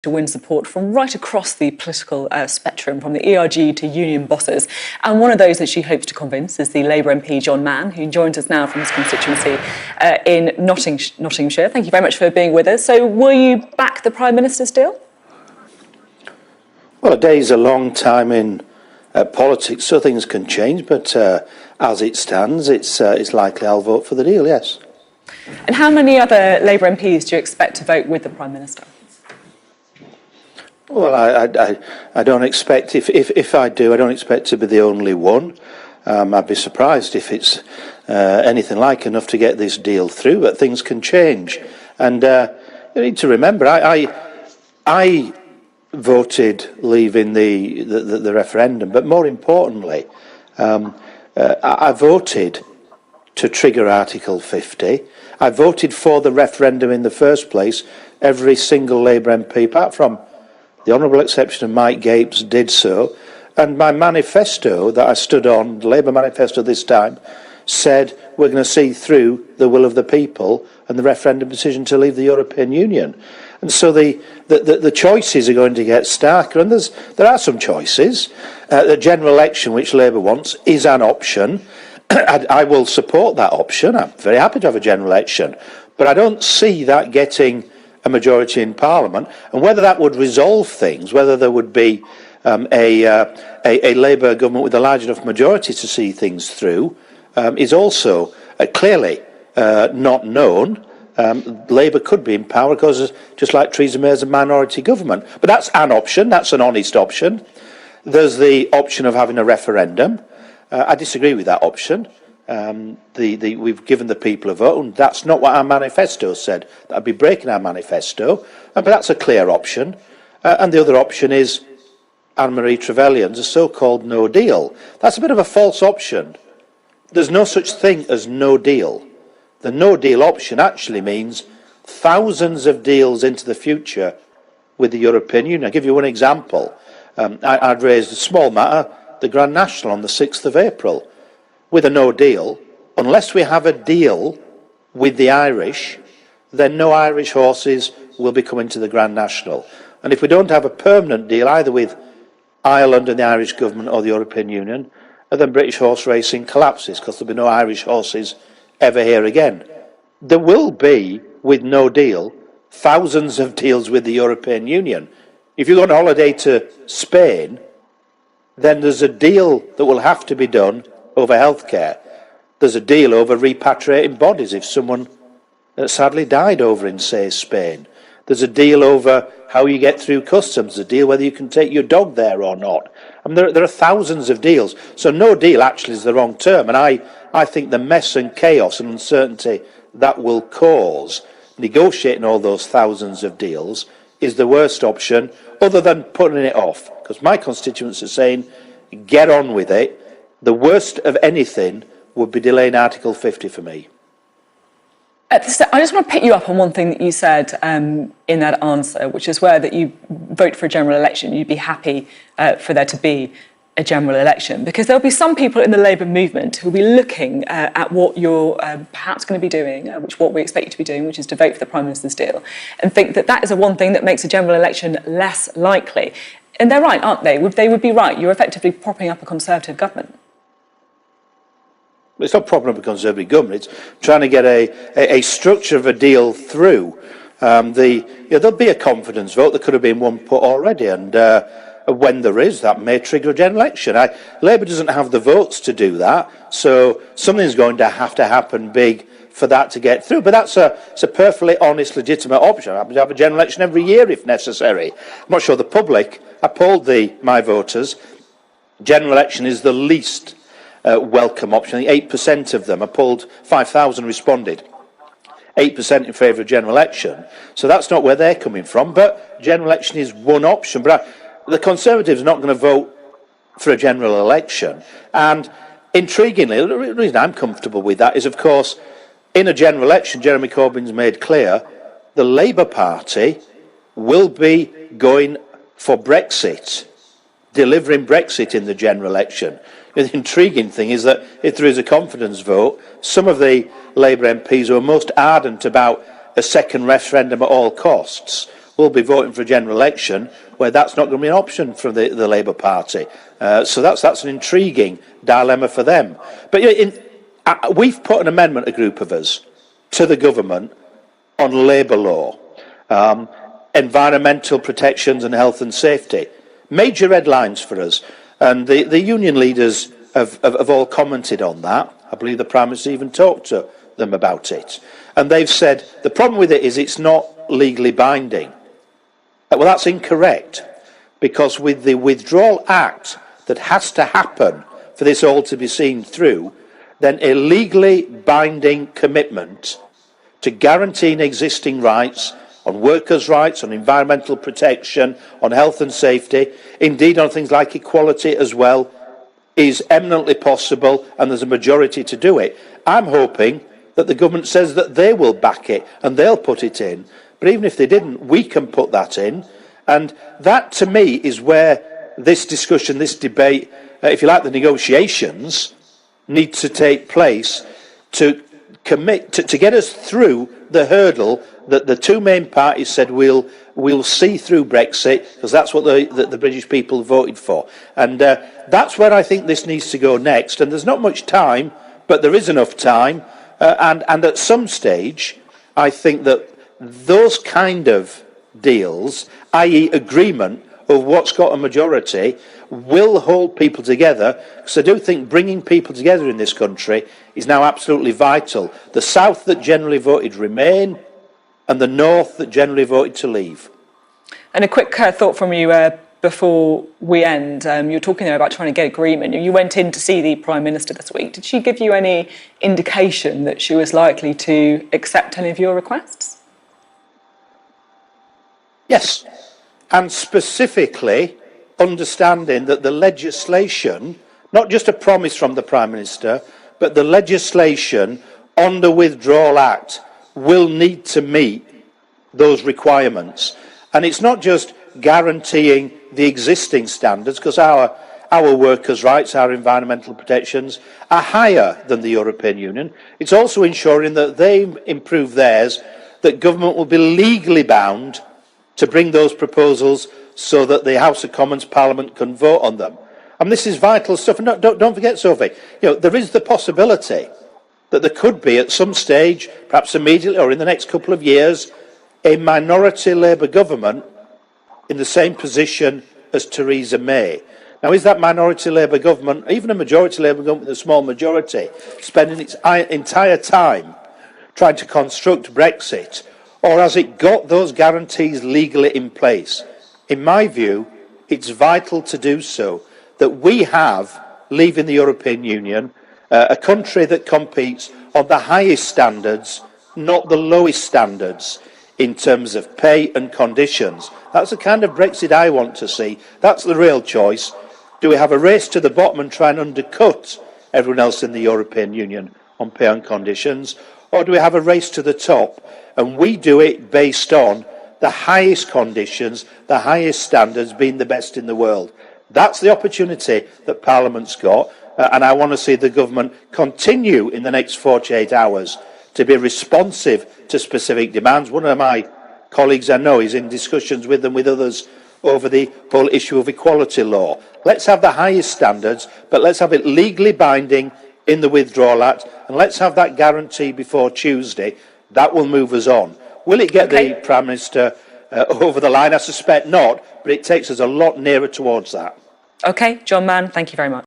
to win support from right across the political spectrum, from the ERG to union bosses. And one of those that she hopes to convince is the Labour MP John Mann, who joins us now from his constituency in Nottinghamshire. Thank you very much for being with us. So will you back the Prime Minister's deal? Well, a day's a long time in politics, so things can change, but as it stands, it's likely I'll vote for the deal, yes. And how many other Labour MPs do you expect to vote with the Prime Minister? Well, I don't expect, if I do, I don't expect to be the only one. I'd be surprised if it's anything like enough to get this deal through, but things can change. And you need to remember, I voted leaving the referendum, but more importantly, I voted to trigger Article 50. I voted for the referendum in the first place. Every single Labour MP, apart from the honourable exception of Mike Gapes, did so. And my manifesto that I stood on, the Labour manifesto this time, said we're going to see through the will of the people and the referendum decision to leave the European Union. And so the choices are going to get starker, and there are some choices. The general election, which Labour wants, is an option. I will support that option. I'm very happy to have a general election, but I don't see that getting a majority in Parliament, and whether that would resolve things, whether there would be a Labour government with a large enough majority to see things through, is also clearly not known. Labour could be in power because, just like Theresa May, is a minority government. But that's an option, that's an honest option. There's the option of having a referendum. I disagree with that option. We've given the people a vote, and that's not what our manifesto said. That'd be breaking our manifesto, but that's a clear option. And the other option is Anne-Marie Trevelyan's, a so-called no deal. That's a bit of a false option. There's no such thing as no deal. The no deal option actually means thousands of deals into the future with the European Union. I'll give you one example. I'd raised a small matter, the Grand National, on the 6th of April. With a no deal, unless we have a deal with the Irish, then no Irish horses will be coming to the Grand National. And if we don't have a permanent deal, either with Ireland and the Irish government or the European Union, then British horse racing collapses, because there'll be no Irish horses ever here again. There will be, with no deal, thousands of deals with the European Union. If you go on holiday to Spain, then there's a deal that will have to be done over healthcare. There's a deal over repatriating bodies if someone sadly died over in, say, Spain. There's a deal over how you get through customs, a deal whether you can take your dog there or not. I mean, there are thousands of deals. So no deal actually is the wrong term. And I think the mess and chaos and uncertainty that will cause negotiating all those thousands of deals is the worst option, other than putting it off. Because my constituents are saying, get on with it. The worst of anything would be delaying Article 50 for me. I just want to pick you up on one thing that you said in that answer, which is where that you vote for a general election, you'd be happy for there to be a general election, because there'll be some people in the Labour movement who'll be looking at what you're perhaps going to be doing, what we expect you to be doing, which is to vote for the Prime Minister's deal, and think that that is the one thing that makes a general election less likely. And they're right, aren't they? They would be right. You're effectively propping up a Conservative government. It's not propping up a Conservative government. It's trying to get a structure of a deal through. There'll be a confidence vote. There could have been one put already, and when there is, that may trigger a general election. Labour doesn't have the votes to do that, so something's going to happen big for that to get through. But it's a perfectly honest, legitimate option. I'm happy to have a general election every year if necessary. I'm not sure the public. I polled my voters. General election is the least welcome option. I think 8% of them, I polled 5,000 responded. 8% in favour of general election. So that's not where they're coming from, but general election is one option. But the Conservatives are not going to vote for a general election. And intriguingly, the reason I'm comfortable with that is, of course, in a general election, Jeremy Corbyn's made clear, the Labour Party will be going for Brexit, delivering Brexit in the general election. The intriguing thing is that if there is a confidence vote, some of the Labour MPs who are most ardent about a second referendum at all costs will be voting for a general election where that's not going to be an option for the Labour Party. So that's an intriguing dilemma for them. But we've put an amendment, a group of us, to the government on labour law, environmental protections and health and safety. Major red lines for us. And the union leaders have all commented on that. I believe the Prime Minister even talked to them about it. And they've said the problem with it is it's not legally binding. Well, that's incorrect, because with the Withdrawal Act that has to happen for this all to be seen through, then a legally binding commitment to guaranteeing existing rights on workers' rights, on environmental protection, on health and safety, indeed on things like equality as well, is eminently possible, and there's a majority to do it. I'm hoping that the government says that they will back it and they'll put it in. But even if they didn't, we can put that in. And that, to me, is where this discussion, this debate, if you like, the negotiations, need to take place to commit to get us through the hurdle that the two main parties said we'll see through Brexit, because that's what the British people voted for. And that's where I think this needs to go next. And there's not much time, but there is enough time. And at some stage, I think that those kind of deals, i.e. agreement of what's got a majority, will hold people together, because I do think bringing people together in this country is now absolutely vital. The South that generally voted Remain, and the North that generally voted to leave. And a quick thought from you before we end. You're talking there about trying to get agreement. You went in to see the Prime Minister this week. Did she give you any indication that she was likely to accept any of your requests? Yes, and specifically understanding that the legislation, not just a promise from the Prime Minister, but the legislation on the Withdrawal Act will need to meet those requirements. And it's not just guaranteeing the existing standards, because our workers' rights, our environmental protections are higher than the European Union. It's also ensuring that they improve theirs, that government will be legally bound to bring those proposals so that the House of Commons Parliament can vote on them. And this is vital stuff. And don't forget, Sophie, there is the possibility that there could be at some stage, perhaps immediately or in the next couple of years, a minority Labour government in the same position as Theresa May. Now, is that minority Labour government, even a majority Labour government with a small majority, spending its entire time trying to construct Brexit, or has it got those guarantees legally in place? In my view, it's vital to do so, that we have, leaving the European Union, a country that competes on the highest standards, not the lowest standards, in terms of pay and conditions. That's the kind of Brexit I want to see. That's the real choice. Do we have a race to the bottom and try and undercut everyone else in the European Union on pay and conditions? Or do we have a race to the top, and we do it based on the highest conditions, the highest standards, being the best in the world? That's the opportunity that Parliament's got, and I want to see the government continue in the next 48 hours to be responsive to specific demands. One of my colleagues I know is in discussions with them, with others, over the whole issue of equality law. Let's have the highest standards, but let's have it legally binding in the Withdrawal Act, and let's have that guarantee before Tuesday. That will move us on. Will it get the Prime Minister over the line? I suspect not, but it takes us a lot nearer towards that. OK, John Mann, thank you very much.